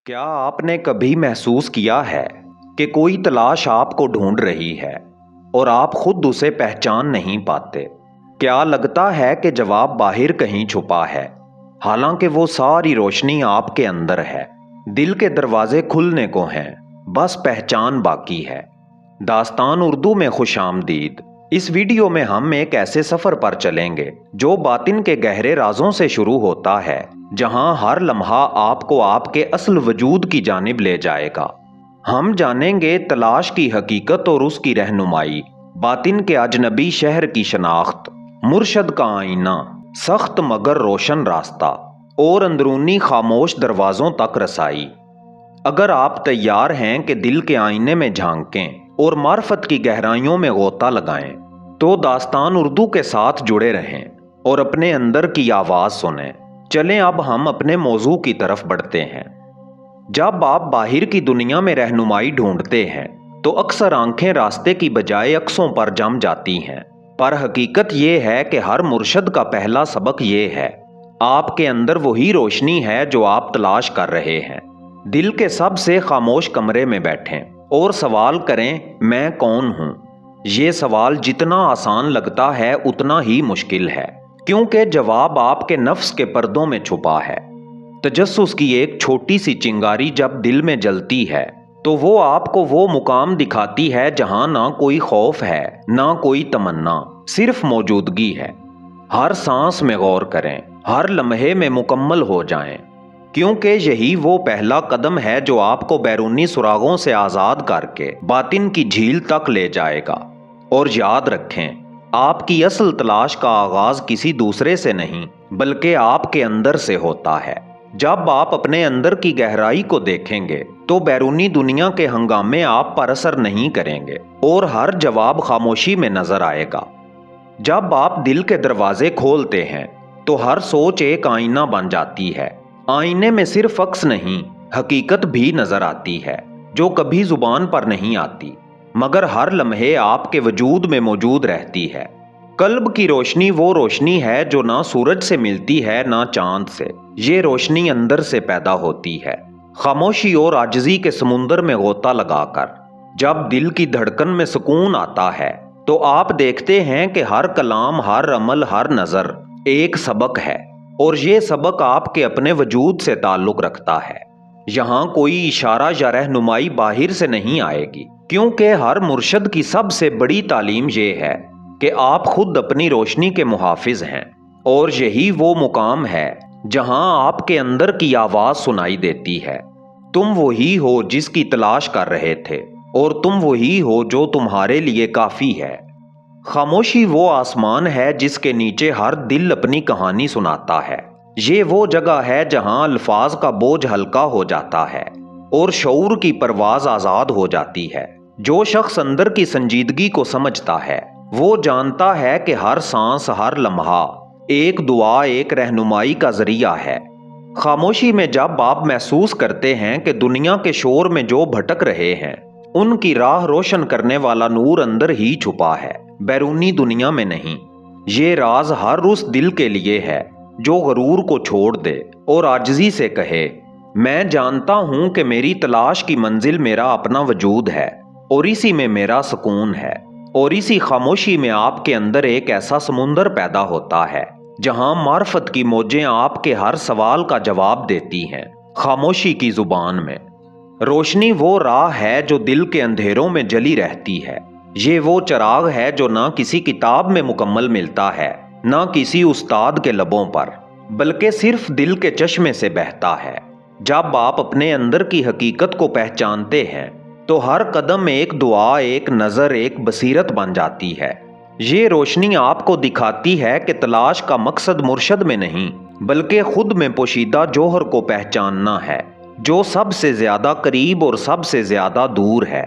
क्या आपने कभी महसूस किया है कि कोई तलाश आपको ढूंढ रही है और आप खुद उसे पहचान नहीं पाते? क्या लगता है कि जवाब बाहर कहीं छुपा है, हालांकि वो सारी रोशनी आपके अंदर है। दिल के दरवाजे खुलने को हैं, बस पहचान बाकी है। दास्तान उर्दू में खुशामदीद। इस वीडियो में हम एक ऐसे सफर पर चलेंगे जो बातिन के गहरे राजों से शुरू होता है, जहां हर लम्हा आपको आपके असल वजूद की जानिब ले जाएगा। हम जानेंगे तलाश की हकीकत और उसकी रहनुमाई, बातिन के अजनबी शहर की शनाख्त, मुर्शद का आईना, सख्त मगर रोशन रास्ता और अंदरूनी खामोश दरवाजों तक रसाई। अगर आप तैयार हैं कि दिल के आईने में झांकें और मार्फत की गहराइयों में गोता लगाएं, तो दास्तान उर्दू के साथ जुड़े रहें और अपने अंदर की आवाज़ सुनें। चलें अब हम अपने मौजू की तरफ बढ़ते हैं। जब आप बाहर की दुनिया में रहनुमाई ढूंढते हैं तो अक्सर आंखें रास्ते की बजाय अक्सों पर जम जाती हैं, पर हकीकत ये है कि हर मुर्शद का पहला सबक ये है, आपके अंदर वही रोशनी है जो आप तलाश कर रहे हैं। दिल के सबसे खामोश कमरे में बैठें और सवाल करें, मैं कौन हूँ? ये सवाल जितना आसान लगता है उतना ही मुश्किल है, क्योंकि जवाब आपके नफ्स के पर्दों में छुपा है। तजस्सुस की एक छोटी सी चिंगारी जब दिल में जलती है तो वो आपको वो मुकाम दिखाती है जहां ना कोई खौफ है, ना कोई तमन्ना, सिर्फ मौजूदगी है। हर सांस में गौर करें, हर लम्हे में मुकम्मल हो जाएं, क्योंकि यही वो पहला कदम है जो आपको बैरूनी सुरागों से आज़ाद करके बातिन की झील तक ले जाएगा। और याद रखें, आपकी असल तलाश का आगाज किसी दूसरे से नहीं बल्कि आपके अंदर से होता है। जब आप अपने अंदर की गहराई को देखेंगे तो बैरूनी दुनिया के हंगामे आप पर असर नहीं करेंगे और हर जवाब खामोशी में नजर आएगा। जब आप दिल के दरवाजे खोलते हैं तो हर सोच एक आईना बन जाती है। आईने में सिर्फ अक्स नहीं, हकीकत भी नजर आती है, जो कभी जुबान पर नहीं आती मगर हर लम्हे आपके वजूद में मौजूद रहती है। कल्ब की रोशनी वो रोशनी है जो ना सूरज से मिलती है ना चांद से। ये रोशनी अंदर से पैदा होती है, खामोशी और आजिज़ी के समुंदर में गोता लगाकर। जब दिल की धड़कन में सुकून आता है तो आप देखते हैं कि हर कलाम, हर अमल, हर नज़र एक सबक है, और ये सबक आपके अपने वजूद से ताल्लुक़ रखता है। यहाँ कोई इशारा या रहनुमाई बाहर से नहीं आएगी, क्योंकि हर मुर्शद की सबसे बड़ी तालीम ये है कि आप खुद अपनी रोशनी के मुहाफिज हैं। और यही वो मुकाम है जहां आपके अंदर की आवाज़ सुनाई देती है, तुम वही हो जिसकी तलाश कर रहे थे और तुम वही हो जो तुम्हारे लिए काफ़ी है। खामोशी वो आसमान है जिसके नीचे हर दिल अपनी कहानी सुनाता है। ये वो जगह है जहां अल्फाज का बोझ हल्का हो जाता है और शऊर की परवाज आज़ाद हो जाती है। जो शख्स अंदर की संजीदगी को समझता है वो जानता है कि हर सांस, हर लम्हा एक दुआ, एक रहनुमाई का जरिया है। खामोशी में जब आप महसूस करते हैं कि दुनिया के शोर में जो भटक रहे हैं उनकी राह रोशन करने वाला नूर अंदर ही छुपा है, बैरूनी दुनिया में नहीं। ये राज हर उस दिल के लिए है जो गरूर को छोड़ दे और आजिज़ी से कहे, मैं जानता हूं कि मेरी तलाश की मंजिल मेरा अपना वजूद है और इसी में मेरा सुकून है। और इसी खामोशी में आपके अंदर एक ऐसा समुंदर पैदा होता है जहां मार्फत की मौजें आपके हर सवाल का जवाब देती हैं, खामोशी की जुबान में। रोशनी वो राह है जो दिल के अंधेरों में जली रहती है। ये वो चिराग है जो ना किसी किताब में मुकम्मल मिलता है, ना किसी उस्ताद के लबों पर, बल्कि सिर्फ दिल के चश्मे से बहता है। जब आप अपने अंदर की हकीकत को पहचानते हैं तो हर कदम एक दुआ, एक नज़र, एक बसीरत बन जाती है। ये रोशनी आपको दिखाती है कि तलाश का मकसद मुर्शद में नहीं बल्कि खुद में पोशीदा जौहर को पहचानना है, जो सबसे ज्यादा करीब और सबसे ज्यादा दूर है।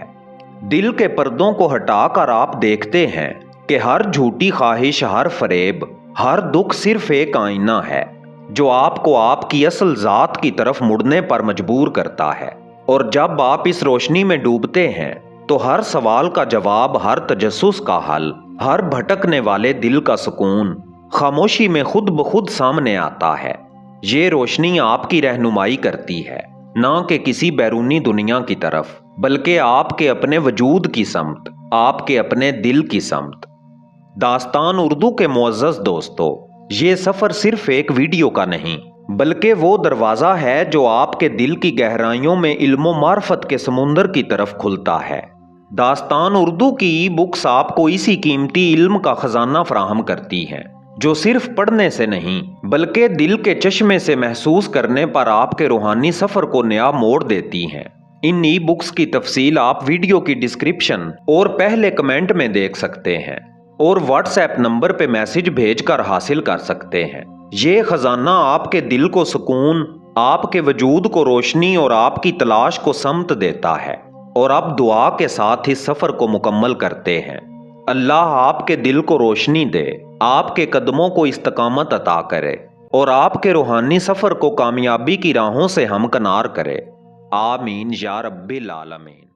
दिल के पर्दों को हटाकर आप देखते हैं कि हर झूठी ख्वाहिश, हर फरेब, हर दुख सिर्फ एक आईना है जो आपको आपकी असल जात की तरफ मुड़ने पर मजबूर करता है। और जब आप इस रोशनी में डूबते हैं तो हर सवाल का जवाब, हर तजस्सुस का हल, हर भटकने वाले दिल का सुकून खामोशी में खुद ब खुद सामने आता है। ये रोशनी आपकी रहनुमाई करती है, نہ کہ کسی بیرونی دنیا کی طرف، بلکہ آپ کے اپنے وجود کی سمت، آپ کے اپنے دل کی سمت۔ داستان اردو کے معزز دوستو، یہ سفر صرف ایک ویڈیو کا نہیں، بلکہ وہ دروازہ ہے جو آپ کے دل کی گہرائیوں میں علم و معرفت کے سمندر کی طرف کھلتا ہے۔ داستان اردو کی ای بکس آپ کو اسی قیمتی علم کا خزانہ فراہم کرتی ہیں جو صرف پڑھنے سے نہیں بلکہ دل کے چشمے سے محسوس کرنے پر آپ کے روحانی سفر کو نیا موڑ دیتی ہیں۔ ان ای بکس کی تفصیل آپ ویڈیو کی ڈسکرپشن اور پہلے کمنٹ میں دیکھ سکتے ہیں اور واٹس ایپ نمبر پہ میسج بھیج کر حاصل کر سکتے ہیں۔ یہ خزانہ آپ کے دل کو سکون، آپ کے وجود کو روشنی اور آپ کی تلاش کو سمت دیتا ہے، اور اب دعا کے ساتھ اس سفر کو مکمل کرتے ہیں۔ اللہ آپ کے دل کو روشنی دے، آپ کے قدموں کو استقامت عطا کرے اور آپ کے روحانی سفر کو کامیابی کی راہوں سے ہمکنار کرے۔ آمین یا رب العالمین۔